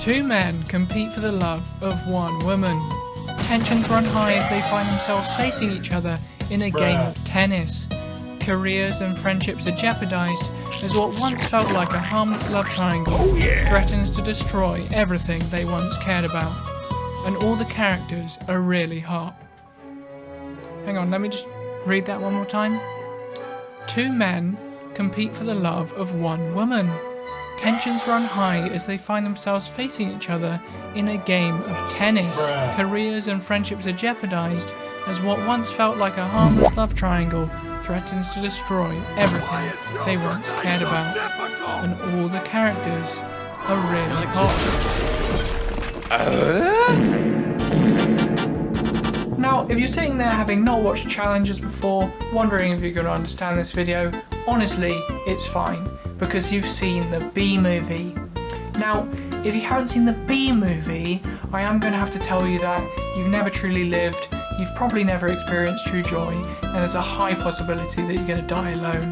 Two men compete for the love of one woman. Tensions run high as they find themselves facing each other in a game of tennis. Careers and friendships are jeopardized as what once felt like a harmless love triangle threatens to destroy everything they once cared about. And all the characters are really hot. Hang on, let me just read that one more time. Two men compete for the love of one woman. Tensions run high as they find themselves facing each other in a game of tennis. Careers and friendships are jeopardized as what once felt like a harmless love triangle threatens to destroy everything they once cared about. And all the characters are really hot. Now, if you're sitting there having not watched Challengers before, wondering if you're going to understand this video, honestly, it's fine, because you've seen the B movie. Now, if you haven't seen the B movie, I am going to have to tell you that you've never truly lived, you've probably never experienced true joy, and there's a high possibility that you're going to die alone.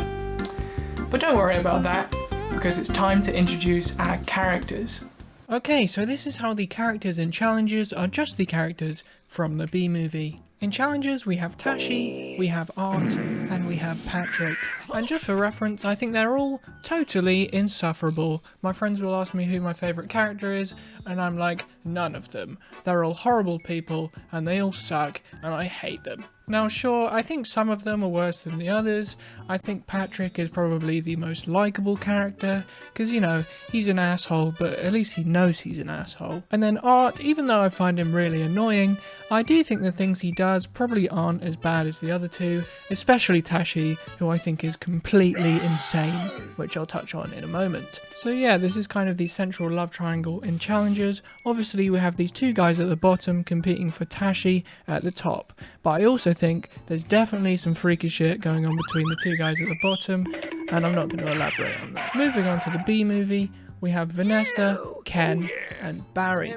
But don't worry about that, because it's time to introduce our characters. Okay, so this is how the characters in Challengers are just the characters from the B movie. In Challengers, we have Tashi, we have Art, and we have Patrick. And just for reference, I think they're all totally insufferable. My friends will ask me who my favourite character is, and I'm like, none of them. They're all horrible people, and they all suck, and I hate them. Now sure, I think some of them are worse than the others. I think Patrick is probably the most likeable character, because you know, he's an asshole, but at least he knows he's an asshole. And then Art, even though I find him really annoying, I do think the things he does probably aren't as bad as the other two, especially Tashi, who I think is completely insane, which I'll touch on in a moment. So yeah, this is kind of the central love triangle in Challengers. Obviously we have these two guys at the bottom competing for Tashi at the top, but I also think there's definitely some freaky shit going on between the two guys at the bottom, and I'm not going to elaborate on that. Moving on to the B movie, we have Vanessa, Ken, and Barry.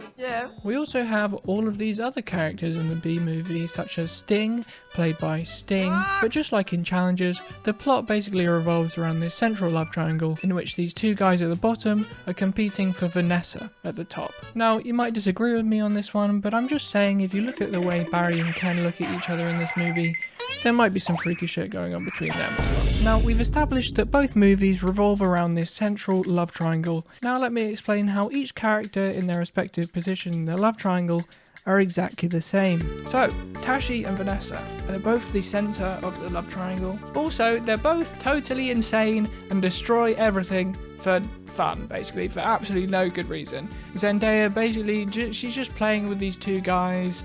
We also have all of these other characters in the B movie, such as Sting, played by Sting. But just like in Challengers, the plot basically revolves around this central love triangle in which these two guys at the bottom are competing for Vanessa at the top. Now, you might disagree with me on this one, but I'm just saying if you look at the way Barry and Ken look at each other in this movie, there might be some freaky shit going on between them as well. Now, we've established that both movies revolve around this central love triangle. Now let me explain how each character in their respective position in the love triangle are exactly the same. So, Tashi and Vanessa, they're both the centre of the love triangle. Also, they're both totally insane and destroy everything for fun, basically, for absolutely no good reason. Zendaya, basically, she's just playing with these two guys,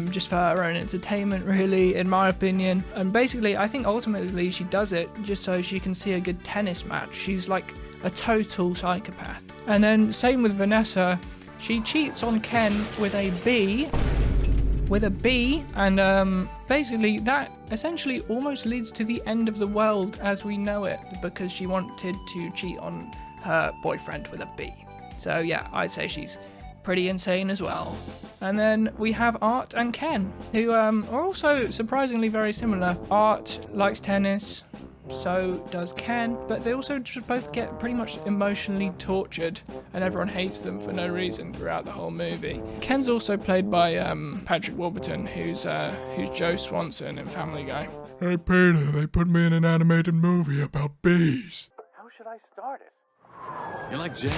just for her own entertainment, really, in my opinion. And basically, I think ultimately she does it just so she can see a good tennis match. She's like a total psychopath. And then same with Vanessa, she cheats on Ken with a B, and basically that essentially almost leads to the end of the world as we know it, because she wanted to cheat on her boyfriend with a B. So yeah, I'd say she's pretty insane as well. And then we have Art and Ken, who are also surprisingly very similar. Art likes tennis, so does Ken, but they also just both get pretty much emotionally tortured, and everyone hates them for no reason throughout the whole movie. Ken's also played by Patrick Warburton, who's Joe Swanson in Family Guy. Hey Peter, they put me in an animated movie about bees. How should I start it? You like Jane?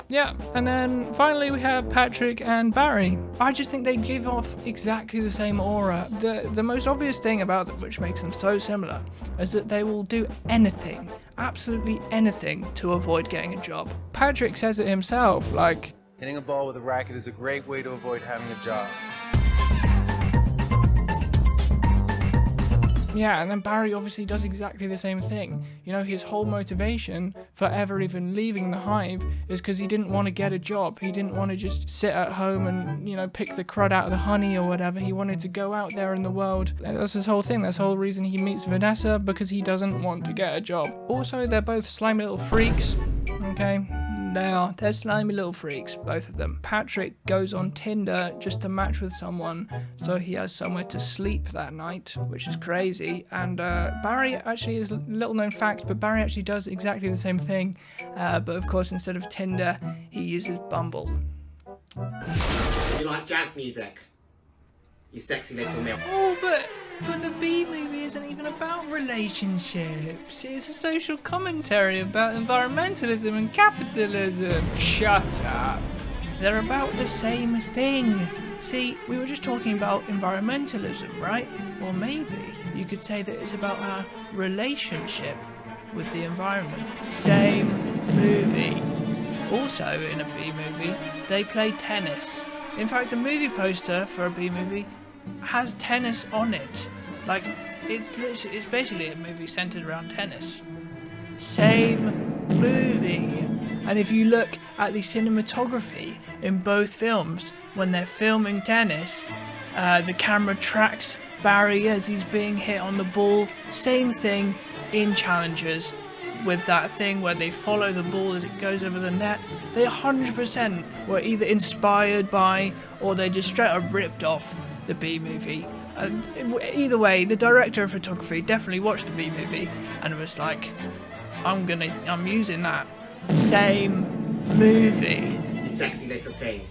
Yeah, and then finally we have Patrick and Barry. I just think they give off exactly the same aura. The most obvious thing about them, which makes them so similar, is that they will do anything, absolutely anything, to avoid getting a job. Patrick says it himself, like, Hitting a ball with a racket is a great way to avoid having a job. yeah, and then Barry obviously does exactly the same thing. You know, his whole motivation for ever even leaving the hive is because he didn't want to get a job. He didn't want to just sit at home and, you know, pick the crud out of the honey or whatever. He wanted to go out there in the world. And that's his whole thing. That's the whole reason he meets Vanessa, because he doesn't want to get a job. Also, they're both slimy little freaks, okay? They are. They're slimy little freaks, both of them. Patrick goes on Tinder just to match with someone so he has somewhere to sleep that night, which is crazy. And Barry actually is a little known fact, but Barry actually does exactly the same thing. But of course, instead of Tinder, he uses Bumble. You like jazz music? You sexy little milk. Oh, but the B movie isn't even about relationships. It's a social commentary about environmentalism and capitalism. Shut up. They're about the same thing. See, we were just talking about environmentalism, right? Well, maybe you could say that it's about our relationship with the environment. Same movie. Also, in a B movie, they play tennis. In fact, the movie poster for a B movie has tennis on it. Like, it's basically a movie centered around tennis. Same movie. And if you look at the cinematography in both films, when they're filming tennis, the camera tracks Barry as he's being hit on the ball. Same thing in Challengers, with that thing where they follow the ball as it goes over the net. They 100% were either inspired by or they just straight up ripped off the B movie. And either way, the director of photography definitely watched the B movie and was like, I'm using that. Same movie. You sexy little thing.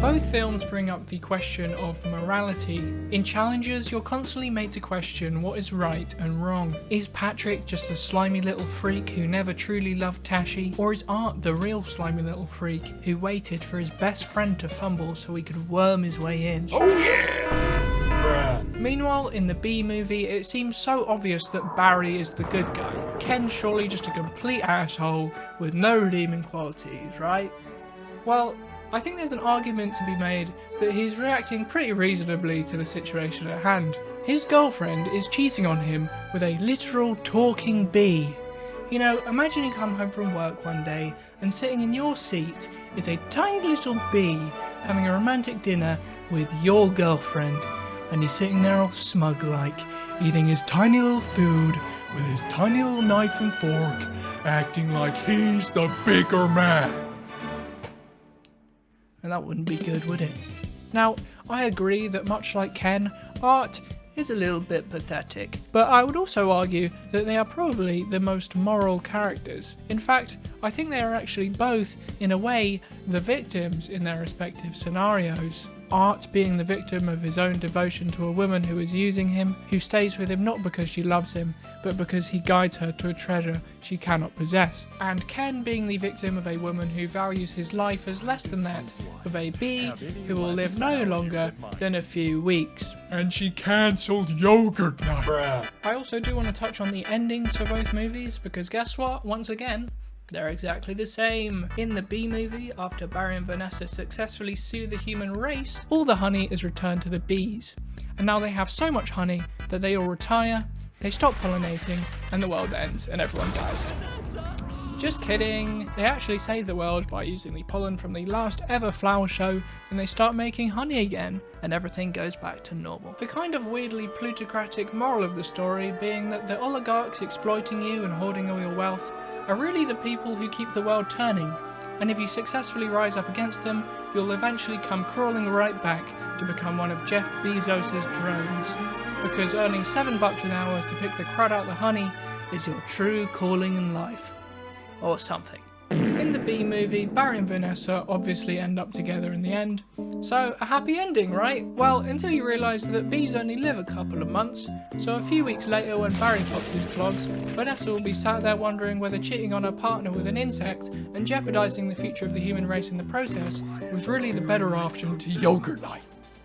Both films bring up the question of morality. In Challengers, you're constantly made to question what is right and wrong. Is Patrick just a slimy little freak who never truly loved Tashi? Or is Art the real slimy little freak who waited for his best friend to fumble so he could worm his way in? Oh yeah! Meanwhile, in the B movie, it seems so obvious that Barry is the good guy. Ken's surely just a complete asshole with no redeeming qualities, right? Well, I think there's an argument to be made that he's reacting pretty reasonably to the situation at hand. His girlfriend is cheating on him with a literal talking bee. You know, imagine you come home from work one day and sitting in your seat is a tiny little bee having a romantic dinner with your girlfriend, and he's sitting there all smug like, eating his tiny little food with his tiny little knife and fork, acting like he's the bigger man. And that wouldn't be good, would it? Now, I agree that much like Ken, Art is a little bit pathetic, but I would also argue that they are probably the most moral characters. In fact, I think they are actually both, in a way, the victims in their respective scenarios. Art being the victim of his own devotion to a woman who is using him, who stays with him not because she loves him, but because he guides her to a treasure she cannot possess. And Ken being the victim of a woman who values his life as less than that of a bee who will live no longer than a few weeks. And she cancelled yogurt night. I also do want to touch on the endings for both movies, because guess what? Once again, they're exactly the same. In the B movie, after Barry and Vanessa successfully sue the human race, all the honey is returned to the bees. And now they have so much honey that they all retire, they stop pollinating, and the world ends and everyone dies. Just kidding. They actually save the world by using the pollen from the last ever flower show, and they start making honey again, and everything goes back to normal. The kind of weirdly plutocratic moral of the story being that the oligarchs exploiting you and hoarding all your wealth are really the people who keep the world turning, and if you successfully rise up against them, you'll eventually come crawling right back to become one of Jeff Bezos's drones, because earning $7 an hour to pick the crud out the honey is your true calling in life. Or something. In the B movie, Barry and Vanessa obviously end up together in the end, so a happy ending, right? Well, until you realise that bees only live a couple of months, so a few weeks later when Barry pops his clogs, Vanessa will be sat there wondering whether cheating on her partner with an insect and jeopardising the future of the human race in the process was really the better option to yogurt night.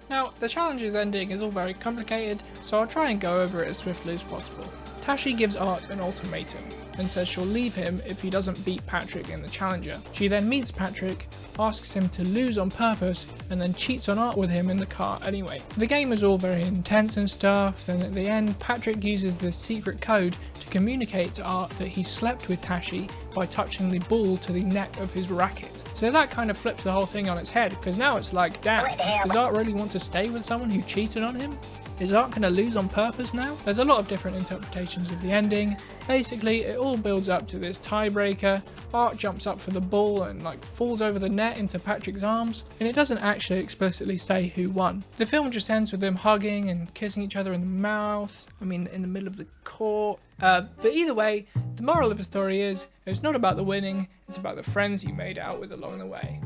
Now, the challenge's ending is all very complicated, so I'll try and go over it as swiftly as possible. Tashi gives Art an ultimatum and says she'll leave him if he doesn't beat Patrick in the Challenger. She then meets Patrick, asks him to lose on purpose, and then cheats on Art with him in the car anyway. The game is all very intense and stuff, then at the end Patrick uses this secret code to communicate to Art that he slept with Tashi by touching the ball to the neck of his racket. So that kind of flips the whole thing on its head, because now it's like, damn, does Art really want to stay with someone who cheated on him? Is Art gonna lose on purpose now? There's a lot of different interpretations of the ending. Basically, it all builds up to this tiebreaker. Art jumps up for the ball and falls over the net into Patrick's arms, and it doesn't actually explicitly say who won. The film just ends with them hugging and kissing each other in the mouth, in the middle of the court. But either way, the moral of the story is, it's not about the winning, it's about the friends you made out with along the way.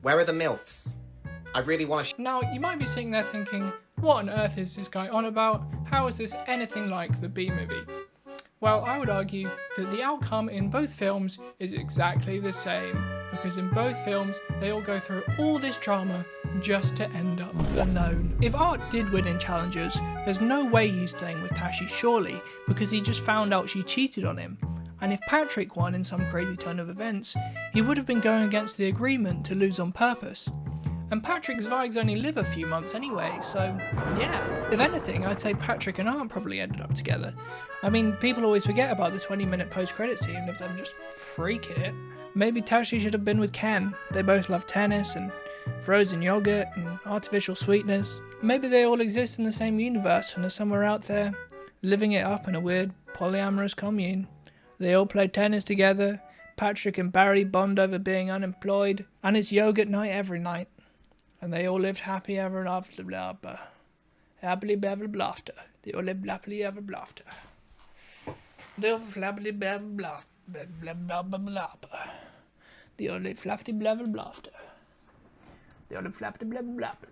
Where are the MILFs? I really want to Now, you might be sitting there thinking, what on earth is this guy on about? How is this anything like the B-movie? Well, I would argue that the outcome in both films is exactly the same, because in both films, they all go through all this drama just to end up alone. If Art did win in Challengers, there's no way he's staying with Tashi, surely, because he just found out she cheated on him. And if Patrick won in some crazy turn of events, he would have been going against the agreement to lose on purpose. And Patrick's Vigs only live a few months anyway, so yeah. If anything, I'd say Patrick and Art probably ended up together. People always forget about the 20-minute post-credit scene of them just freaking it. Maybe Tashi should have been with Ken. They both love tennis and frozen yogurt and artificial sweetness. Maybe they all exist in the same universe and are somewhere out there, living it up in a weird polyamorous commune. They all play tennis together. Patrick and Barry bond over being unemployed, and it's yogurt night every night. And they all lived happy ever after, blah blah. Happily ever after. They all lived happily ever after. They all happily ever blah blah blah blah blah. They all lived happily ever after. They all lived happily blah blah blah.